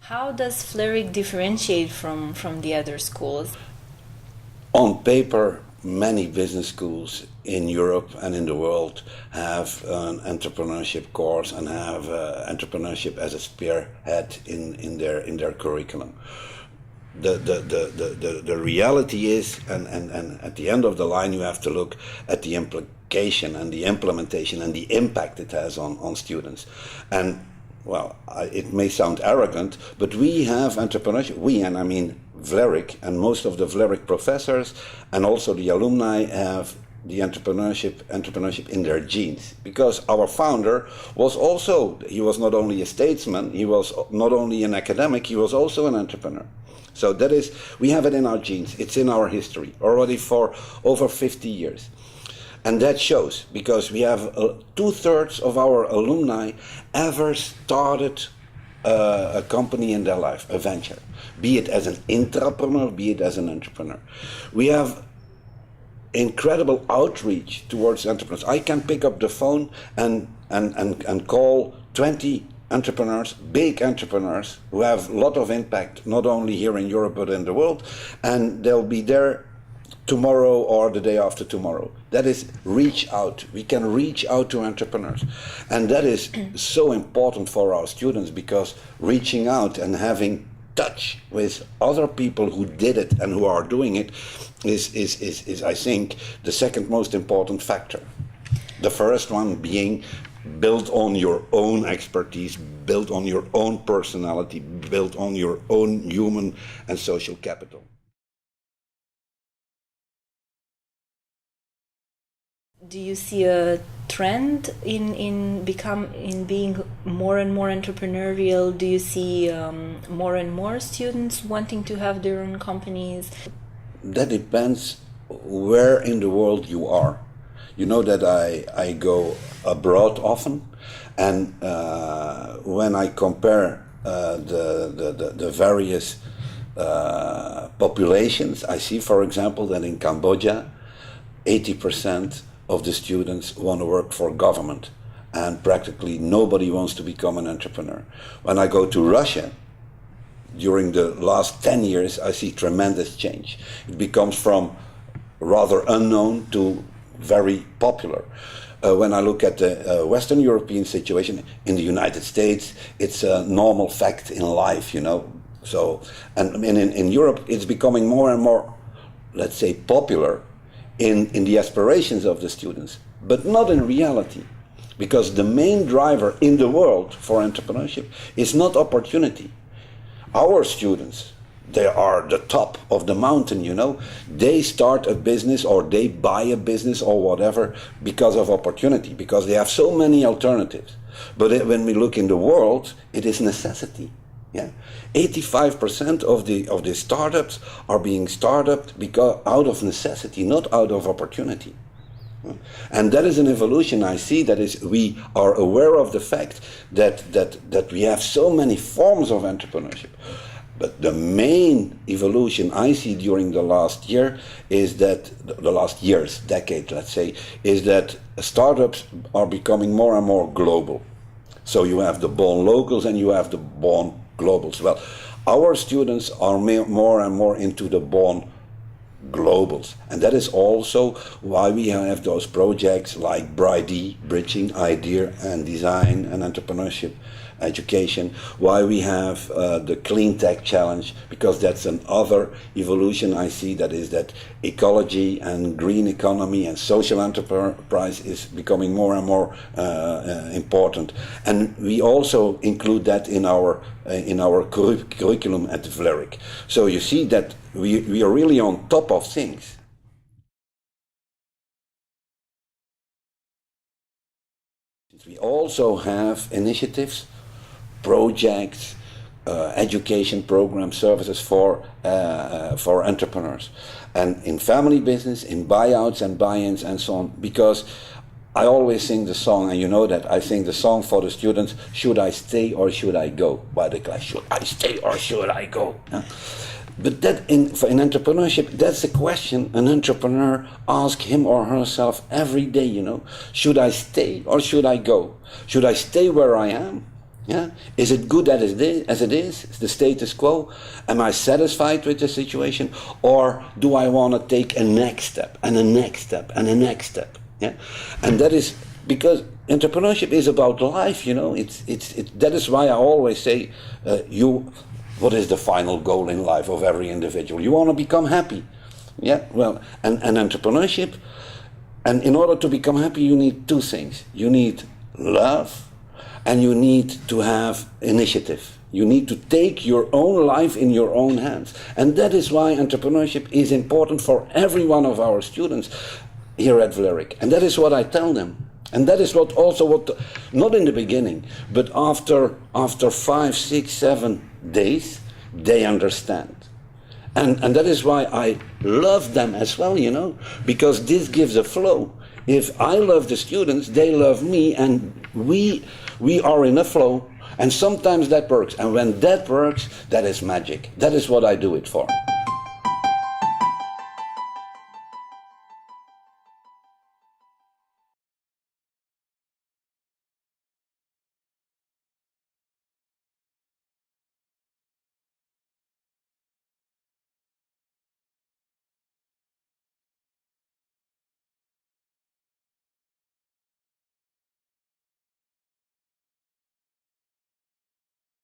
How does Vlerick differentiate from the other schools? On paper, many business schools in Europe and in the world have an entrepreneurship course and have entrepreneurship as a spearhead in their curriculum. The reality is, and at the end of the line, you have to look at the implication and the implementation and the impact it has on students. And well, it may sound arrogant, but we have entrepreneurship. We, and I mean Vlerick, and most of the Vlerick professors and also the alumni have the entrepreneurship in their genes. Because our founder was also, he was not only a statesman, he was not only an academic, he was also an entrepreneur. So that is, we have it in our genes, it's in our history, already for over 50 years. And that shows, because we have 2/3 of our alumni ever started a company in their life, a venture, be it as an intrapreneur, be it as an entrepreneur. We have incredible outreach towards entrepreneurs. I can pick up the phone and call 20 entrepreneurs, big entrepreneurs, who have a lot of impact, not only here in Europe but in the world, and they'll be there tomorrow or the day after tomorrow. That is reach out. We can reach out to entrepreneurs. And that is so important for our students, because reaching out and having touch with other people who did it and who are doing it is I think, the second most important factor. The first one being build on your own expertise, build on your own personality, build on your own human and social capital. Do you see a trend in being more and more entrepreneurial? Do you see more and more students wanting to have their own companies? That depends where in the world you are. You know that I go abroad often, and when I compare the various populations, I see, for example, that in Cambodia, 80% of the students want to work for government, and practically nobody wants to become an entrepreneur. When I go to Russia, during the last 10 years, I see tremendous change. It becomes from rather unknown to very popular. When I look at the Western European situation, in the United States, it's a normal fact in life, you know. So, and in Europe, it's becoming more and more, let's say, popular in the aspirations of the students, but not in reality. Because the main driver in the world for entrepreneurship is not opportunity. Our students, they are the top of the mountain, you know. They start a business or they buy a business or whatever because of opportunity, because they have so many alternatives. But when we look in the world, it is necessity. Yeah, 85% of the startups are being started because out of necessity, not out of opportunity. And that is an evolution I see. That is, we are aware of the fact that we have so many forms of entrepreneurship. But the main evolution I see during the last year is that, the last years, decade, let's say, is that startups are becoming more and more global. So you have the born locals and you have the born globals. Well, our students are more and more into the born globals, and that is also why we have those projects like BRIDE, Bridging Idea and Design and Entrepreneurship Education, why we have the Clean Tech Challenge, because that's another evolution I see, that is that ecology and green economy and social enterprise is becoming more and more important. And we also include that in our curriculum at Vlerick. So you see that we are really on top of things. We also have initiatives, projects, education programs, services for entrepreneurs, and in family business, in buyouts and buy-ins and so on. Because I always sing the song, and you know that I sing the song for the students, should I stay or should I go? By the class, should I stay or should I go? But that in entrepreneurship, that's a question an entrepreneur asks him or herself every day, you know. Should I stay or should I go? Should I stay where I am? Yeah? Is it good as it is? The status quo? Am I satisfied with the situation? Or do I want to take a next step and a next step and a next step? Yeah? And that is because entrepreneurship is about life, you know. That is why I always say, what is the final goal in life of every individual? You want to become happy. Yeah, well, and entrepreneurship, and in order to become happy, you need two things. You need love, and you need to have initiative. You need to take your own life in your own hands. And that is why entrepreneurship is important for every one of our students here at Vlerick. And that is what I tell them. And that is what not in the beginning, but after 5, 6, 7 days, they understand. And that is why I love them as well, you know, because this gives a flow. If I love the students, they love me, and we are in a flow, and sometimes that works. And when that works, that is magic. That is what I do it for.